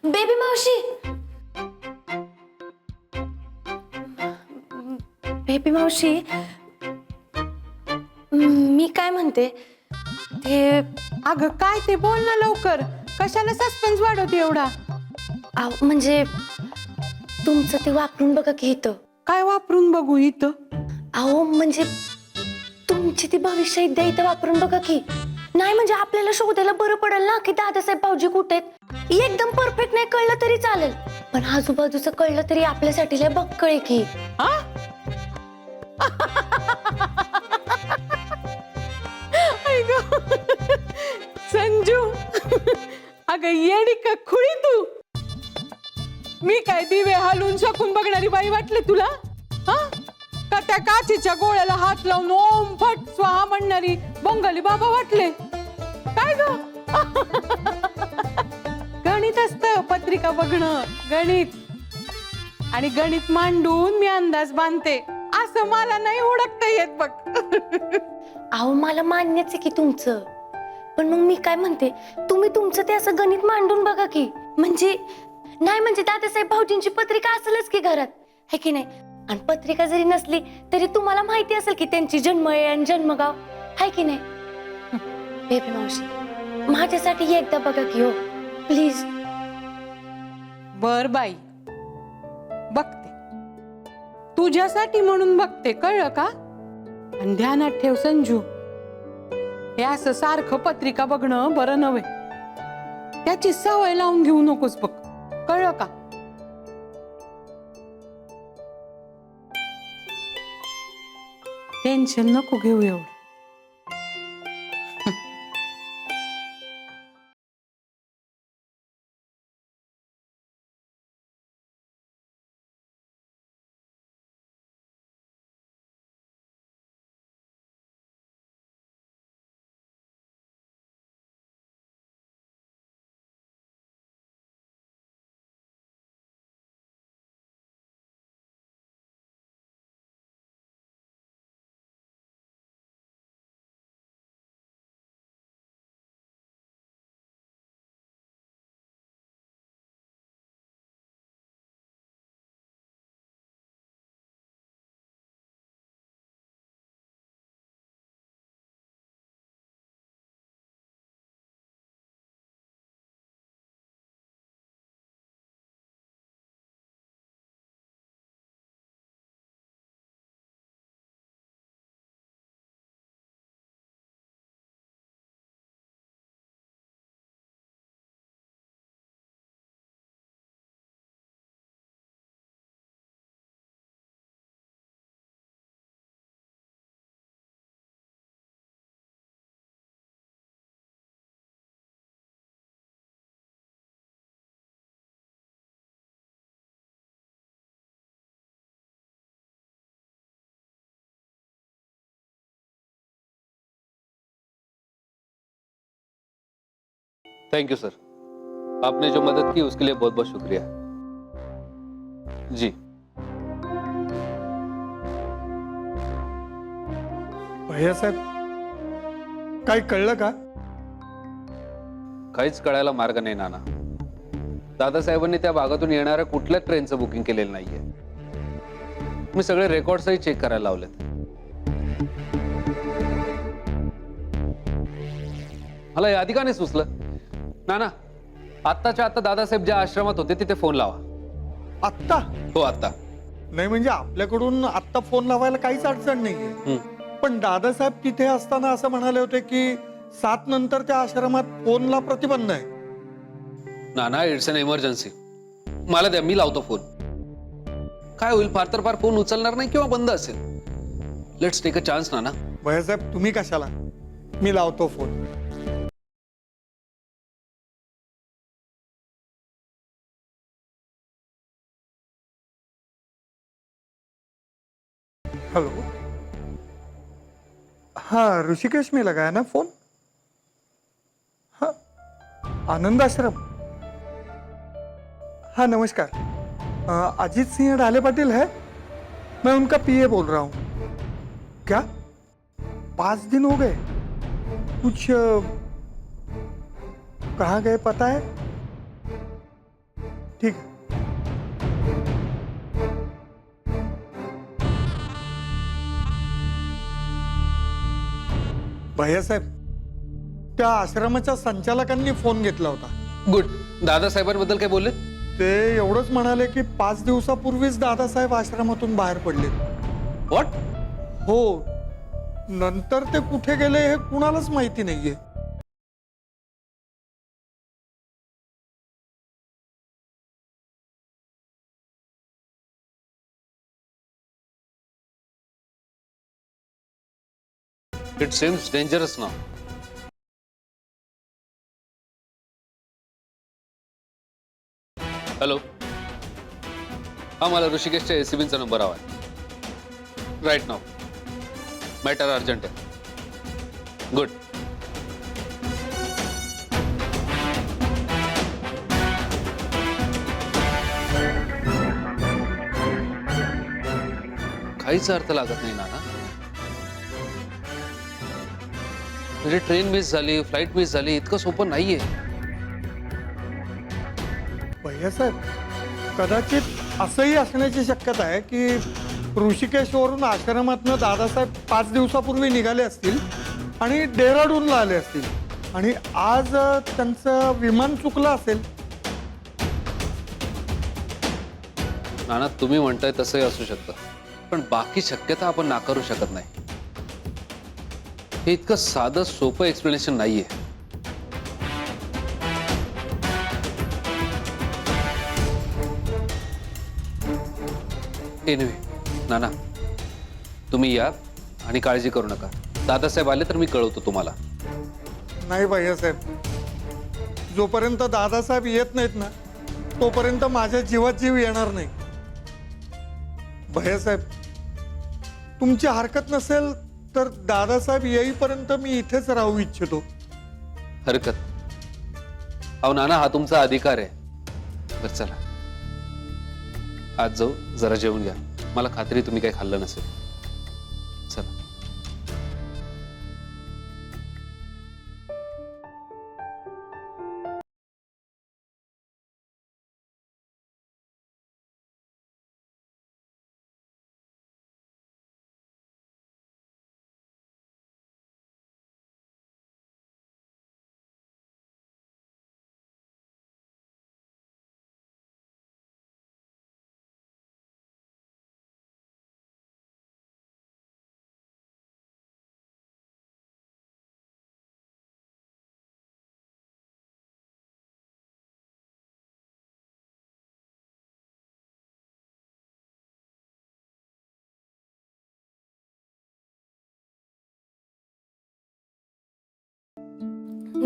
Baby मावशी, baby मावशी, मी काय म्हणते ते. अगं काय ते बोल ना लवकर, कशाला सस्पेन्स वाढवते एवढा? म्हणजे तुमचं ते वापरून बघा की इथं. काय वापरून बघू इथं? अहो म्हणजे तुमची ती भविष्य विद्या इथं वापरून बघा की. नाही म्हणजे आपल्याला शोधायला बरं पडेल ना की दादासाहेब भाऊजी कुठे आहेत. एकदम परफेक्ट नाही कळलं तरी चालेल, पण आजूबाजूचं कळलं तरी आपल्यासाठी लय बक्कळ आहे की. संजू, अगं येडी का खुळी तू? मी काय दिवे हलवून शकून बघणारी बाई वाटले तुला? हा, का त्या काचीच्या गोळ्याला हात लावून ओम फट स्वाहा म्हणणारी बंगाली बाबा वाटले काय ग? गणित असतं पत्रिका बघणं, गणित. आणि गणित मांडून मी अंदाज बांधते, असं मला नाही ओळखता येत बघ. अहो मला मान्यच आहे की तुमचं, पण मग मी काय म्हणते, तुम्ही तुमचं ते असं गणित मांडून बघा की. म्हणजे नाही म्हणजे दादासाहेब भाऊजींची पत्रिका असेलच की घरात, है की नाही? आणि पत्रिका जरी नसली तरी तुम्हाला माहिती असेल की त्यांची जन्मवेळ आणि जन्मगाव, है की नाही? बेबी मावशी, माझ्यासाठी एकदा बघा की हो, प्लीज. बर बाई, बघते, तुझ्यासाठी म्हणून बघते, कळलं का? आणि ध्यानात ठेव संजू, हे असं सारखं पत्रिका बघणं बरं नव्हे. त्याची सवय लावून घेऊ नकोस बघ, कळलं का? टेन्शन नको घेऊ एवढं. थैंक यू सर, आपने जो मदद की उसके लिए बहुत बहुत शुक्रिया जी. भैया साहेब, काही कळलं का? काहीच कळायला मार्ग नाही नाना. दादासाहेबांनी त्या भागातून येणाऱ्या कुठल्याच ट्रेनचं बुकिंग केलेलं नाहीये. मी सगळे रेकॉर्ड्सही चेक करायला लावलेत. मला यादी का नाही सुचलं? नाना, आत्ताच्या आता दादासाहेब ज्या आश्रमात होते तिथे फोन लावा. आत्ता? हो आत्ता. नाही म्हणजे आपल्याकडून आत्ता फोन लावायला काहीच अडचण नाहीये, पण दादासाहेब तिथे असताना असं म्हणाले होते की 7 नंतर त्या आश्रमात फोनला प्रतिबंध आहे. नाना, इट्स एन इमर्जन्सी. मला द्या, मी लावतो फोन. काय होईल, फार तर फार फोन उचलणार नाही किंवा बंद असेल. लेट्स टेक अ चान्स नाना. भैया साहेब तुम्ही कशाला, मी लावतो फोन. हेलो, हाँ ऋषिकेश में लगाया ना फोन? हाँ, आनंद आश्रम. हाँ नमस्कार, अजीत सिंह ढाले पाटिल है? मैं उनका पीए बोल रहा हूँ. क्या 5 दिन हो गए? कुछ कहाँ गए पता है? ठीक आहे. भैयासाहेब, त्या आश्रमाच्या संचालकांनी फोन घेतला होता. गुड. दादासाहेबांबद्दल काय बोलले? ते एवढंच म्हणाले की 5 दिवसापूर्वीच दादासाहेब आश्रमातून बाहेर पडले. व्हॉट? हो, नंतर ते कुठे गेले हे कुणालाच माहिती नाहीये. It seems dangerous now. Hello, हा मला ऋषिकेशच्या एसीबीचा नंबर हवा आहे राईट नाव. मॅटर अर्जंट आहे. गुड. काहीच अर्थ लागत नाही नाना. म्हणजे ट्रेन मिस झाली, फ्लाईट मिस झाली, इतकं सोपं नाहीये. भैयासाहेब, कदाचित असंही असण्याची शक्यता आहे की ऋषिकेशवरून आश्रमातनं दादासाहेब 5 दिवसापूर्वी निघाले असतील आणि डेहराडूनला आले असतील आणि आज त्यांचं विमान चुकलं असेल. नाना, तुम्ही म्हणताय तसंही असू शकतं, पण बाकी शक्यता आपण नाकारू शकत नाही. हे इतकं साधं सोपं एक्सप्लेनेशन नाहीये. एनिवे नाना, तुम्ही या आणि काळजी करू नका. दादासाहेब आले तर मी कळवतो तुम्हाला. नाही भैयासाहेब, जोपर्यंत दादासाहेब येत नाहीत ना तोपर्यंत माझ्या जीवात जीव येणार नाही. भैयासाहेब, तुमची हरकत नसेल तर दादासाहेब येईपर्यंत मी इथेच राहू इच्छितो. हरकत? अहो नाना, हा तुमचा अधिकार आहे. बरं चला, आज जाऊ, जरा जेवून घ्या. मला खात्री तुम्ही काही खाल्लं नसेल. चला.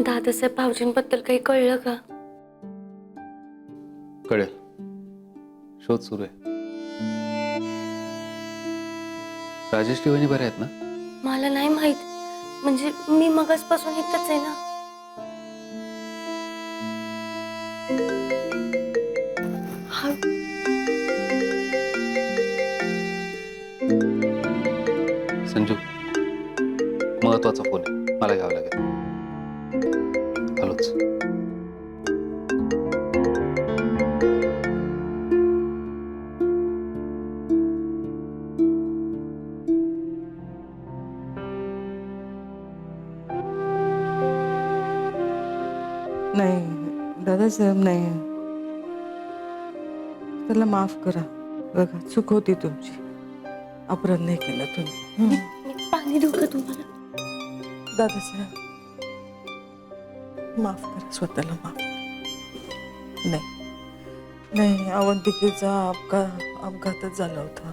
दादासाहेब भाऊजींबद्दल काही कळलं का? कळेल. शोध सुरू आहे. राजेश वहिनी बरे आहेत ना? मला नाही माहित. म्हणजे मी मगासपासून इथंच आहे ना. हा, संजू, महत्वाचा फोन आहे, मला घ्यावं लागेल. हॅलोच. नाही दादासाहेब, नाही. त्याला माफ करा. बघा, चूक होती तुमची. अपराध नाही केला तुम्ही. मी पाणी देऊ का तुम्हाला? दादासाहेब, माफ करा स्वतःला. माफ. नाही नाही, अवंतिकेचा अपघातच झाला होता.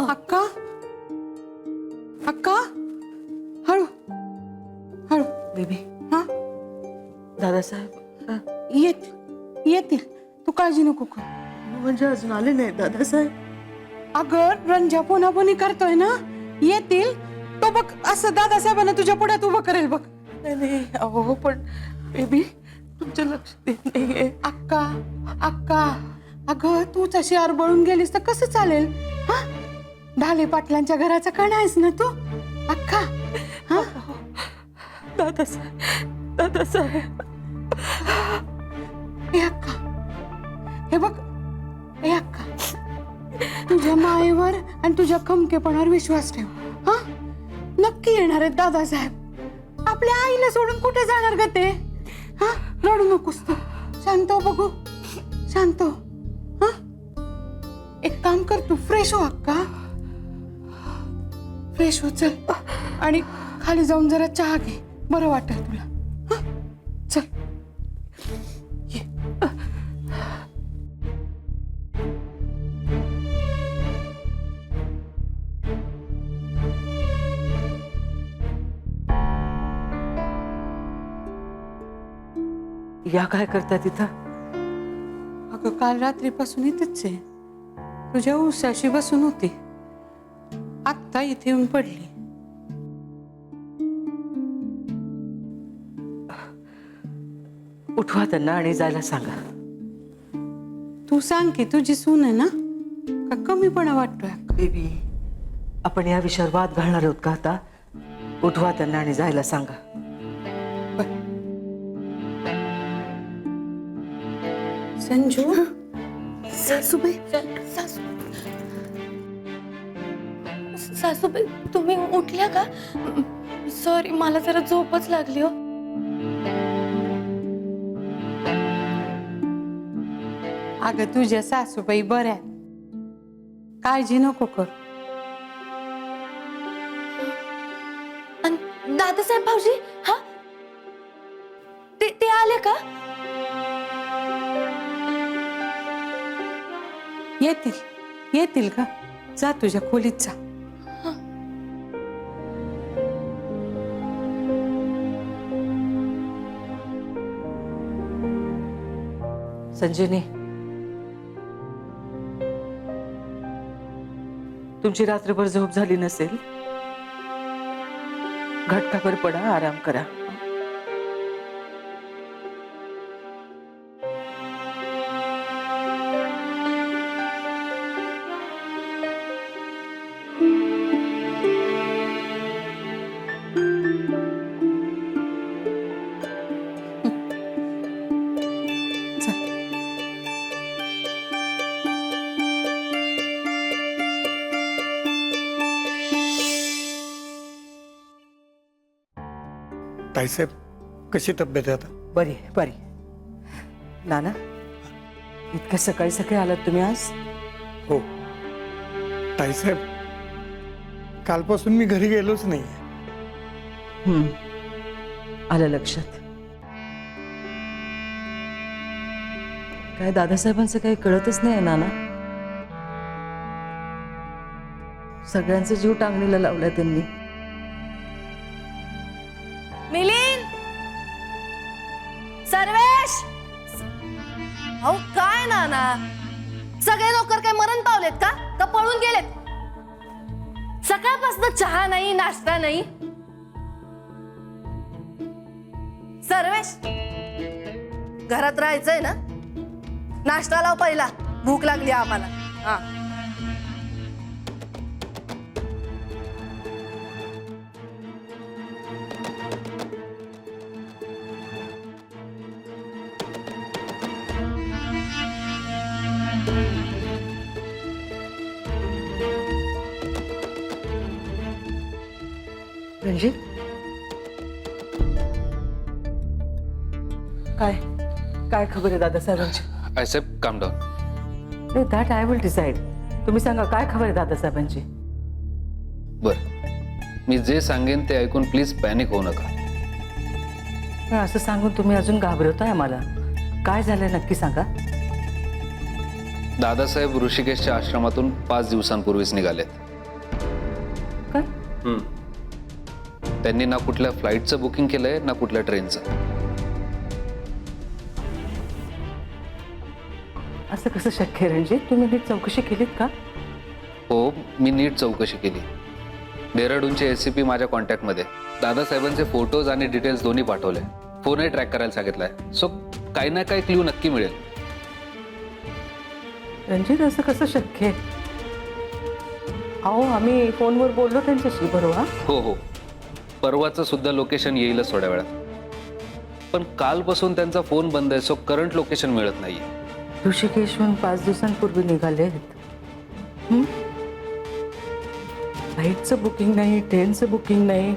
अक्का अक्का हळू हळू बेबी हा दादासाहेब येतील तू काळजी नको कर. म्हणजे अजून आले नाही दादासाहेब. अगं रंजा पुन्हा करतोय ना, येतील. तो बघ असं दादासाहेबांना तुझ्या पुढ्यात उभं करेल बघ. नाही अहो पण बेबी तुमचं लक्ष देत नाहीये. अक्का अक्का अगं तूच अशी आरबळून गेलीस तर कसं चालेल? हा ढाले पाटलांच्या घराचा कण आहेस ना तू अक्का. हा दादासाहेब ए अक्का हे बघ ए अक्का तुझ्या मायेवर आणि तुझ्या खमकेपणावर विश्वास ठेव. हा नक्की येणार आहेत दादासाहेब. आपल्या आईला सोडून कुठे जाणार ग ते? हा रडू नकोस तू. शांत हो बघू, शांत हो. हा एक काम कर तू फ्रेश हो अक्का, फ्रेश हो चल आणि खाली जाऊन जरा चहा घे, बरं वाटेल तुला. हा चल ये. या काय करता तिथं? अगं काल रात्रीपासून इथेच आहे, तुझ्या उसाशी बसून होती, आत्ता इथे येऊन पडली. उठवा त्यांना आणि जायला सांगा. तू सांग की तुझी सून आहे ना, का कमीपणा वाटतोय? बेबी आपण या विषयावर वाद घालणार आहोत का आता? उठवा त्यांना आणि जायला सांगा. संजू सासूबाई सासूबाई तुम्ही उठल्या का? सॉरी मला जरा झोपच लागली हो. अगं तुझ्या सासूबाई बऱ्या आहेत, काळजी नको कर. आणि दादासाहेब भाऊजी हा ते आले का? येतील का? जा तुझ्या खोलीत जा. संजीवनी तुमची रात्रभर झोप झाली नसेल, घटकाभर पडा, आराम करा. ताईसाहेब कशी तब्येत आहे आता? बरी बरी. नाना इतक्या सकाळी सकाळी आलात तुम्ही आज? हो ताईसाहेब कालपासून मी घरी गेलोच नाही. आलं लक्षात. काय दादासाहेबांचं काही कळतच नाही नाना. सगळ्यांचा जीव टांगणीला लावलाय त्यांनी. मिलिंद, सर्वेश, अहो काय नाना, सगळे नोकर काय मरण पावलेत का पळून गेलेत? सकाळपासून चहा नाही, नाश्ता नाही. सर्वेश घरात राहायचंय ना, नाश्ता लाव पहिला, भूक लागली आम्हाला. हा रणजित काय काय खबर आहे दादासाहेबांची? आयसेप काम डाऊन. नाही दॅट आय विल डिसाइड. तुम्ही सांगा काय खबर आहे दादासाहेबांची? बर मी जे सांगेन ते ऐकून प्लीज पॅनिक होऊ नका. पण असं सांगून तुम्ही अजून घाबरवताय आम्हाला. काय झालंय नक्की सांगा. दादासाहेब ऋषिकेशच्या आश्रमातून 5 दिवसांपूर्वीच निघालेत. त्यांनी ना कुठल्या फ्लाईटचं बुकिंग केलंय ना कुठल्या ट्रेनचं. असं कसं शक्य आहे रणजित? तुम्ही नीट चौकशी केलीत का? हो, मी नीट चौकशी केली. डेहराडूनचे एसीपी माझ्या कॉन्टॅक्टमध्ये. दादासाहेबांचे फोटोज आणि डिटेल्स दोन्ही पाठवले. फोनही ट्रॅक करायला सांगितलाय. सो काही ना काही क्ल्यू नक्की मिळेल. रणजित असं कसं शक्य आहे? अहो आम्ही फोनवर बोललो त्यांच्याशी बरोबर. हो हो, परवाचं सुद्धा लोकेशन येईलच थोड्या वेळात. पण कालपासून त्यांचा फोन बंद आहे. सो करंट लोकेशन मिळत नाहीये. ऋषिकेशहून 5 दिवसांपूर्वी निघाले आहेत. फ्लाईटचं बुकिंग नाही, ट्रेनचं बुकिंग नाही.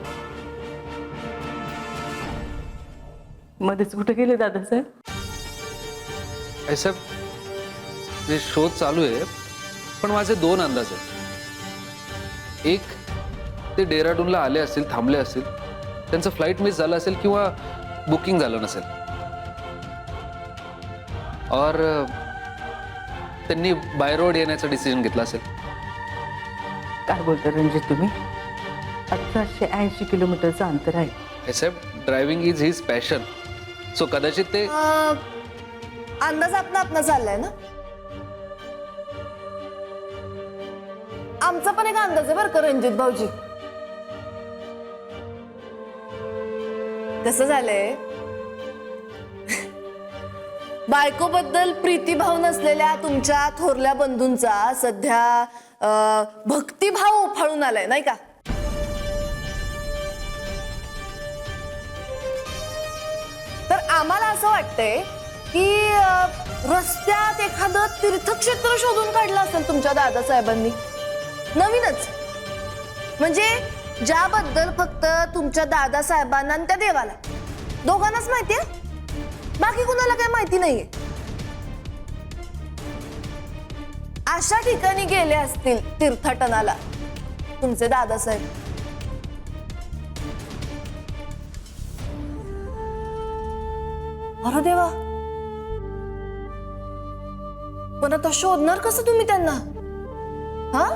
मध्येच कुठे गेले दादासाहेब? साहेब, जे शोध चालू आहे, पण माझे 2 अंदाज आहेत. एक, ते डेहराडूनला आले असतील, थांबले असतील, त्यांचं फ्लाईट मिस झालं असेल किंवा बुकिंग झालं नसेल, और त्यांनी बाय रोड येण्याचा डिसिजन घेतला असेल. काय बोलता रणजित तुम्ही? 1880 किलोमीटरचं अंतर आहे. साहेब, driving is his passion. So कदाचित ते अंदाज आपला चाललाय ना. आमचा पण एक अंदाज आहे बरं का रणजित भाऊजी. कसं झालंय, बायकोबद्दल प्रीतिभाव नसलेल्या तुमच्या थोरल्या बंधूंचा सध्या भक्तिभाव उफाळून आलाय नाही का. तर आम्हाला असं वाटतंय की रस्त्यात एखादं तीर्थक्षेत्र शोधून काढलं असेल तुमच्या दादासाहेबांनी नवीनच, म्हणजे ज्याबद्दल फक्त तुमच्या दादासाहेबांना आणि त्या देवाला दोघांनाच माहितीये, बाकी कुणाला काही माहिती नाहीये. अशा ठिकाणी गेले असतील तीर्थटनाला तुमचे दादासाहेब. अरे देवा, पण आता शोधणार कसं तुम्ही त्यांना? हा,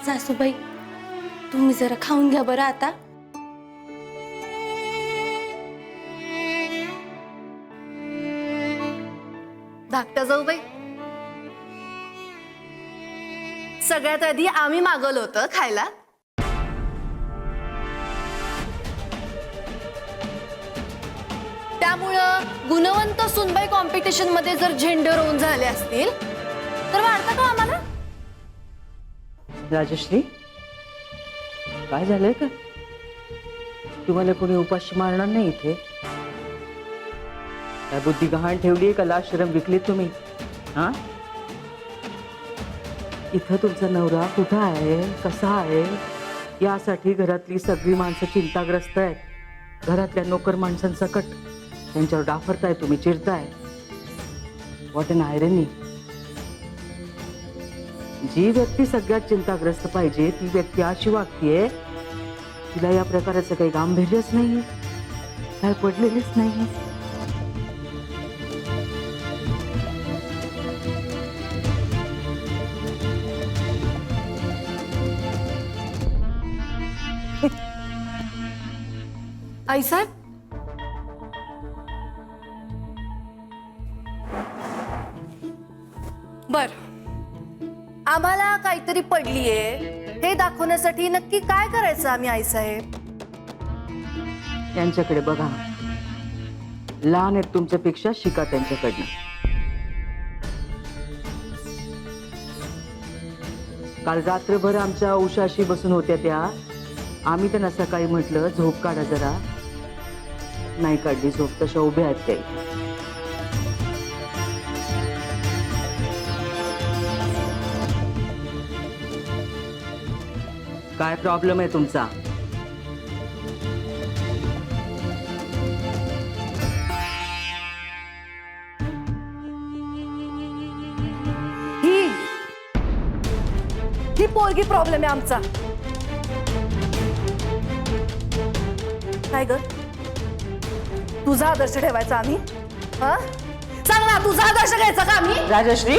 सासूबाई, तुम्ही जरा खाऊन घ्या बरं आता. धाकट्या जाऊबाई, सगळ्यात आधी आम्ही मागवलं होतं खायला. त्यामुळं गुणवंत सुनबाई कॉम्पिटिशन मध्ये जर झेंडे रोवून झाले असतील तर वाढता का आम्हाला? राजश्री, काय झालंय का? तुम्हाला कोणी उपाशी मारणार नाही इथे. काय बुद्धी गहाण ठेवली? का लाश्रम विकली तुम्ही? हा, इथं तुमचा नवरा कुठं आहे, कसा आहे, यासाठी घरातली सगळी माणसं चिंताग्रस्त आहेत. घरातल्या नोकर माणसांसकट त्यांच्यावर डाफरताय तुम्ही, चिरताय. व्हॉट एन आयरनी. जी व्यक्ती सगळ्यात चिंताग्रस्त पाहिजे ती व्यक्ती अशी वागतीये, तिला या प्रकाराचं काही गांभीर्यच नाही, काय पडलेलीच नाही. आईसाहेब, बर, आम्हाला काहीतरी पडलीये हे दाखवण्यासाठी नक्की काय करायचं आम्ही आईसाहेब? त्यांच्याकडे बघा. लहान आहेत तुमच्यापेक्षा, शिका त्यांच्याकडनं. काल रात्रभर आमच्या उशाशी बसून होत्या त्या. आम्ही त्यांना सकाळी म्हटलं झोप काढा जरा, नाही काढली झोप. तशा उभ्या आहेत त्या इथे. काय प्रॉब्लेम आहे तुमचा? ही पोरगी प्रॉब्लेम आहे आमचा. काय ग, तुझा आदर्श ठेवायचा आम्ही? हा सांग ना, तुझा आदर्श घ्यायचा का आम्ही? राजश्री,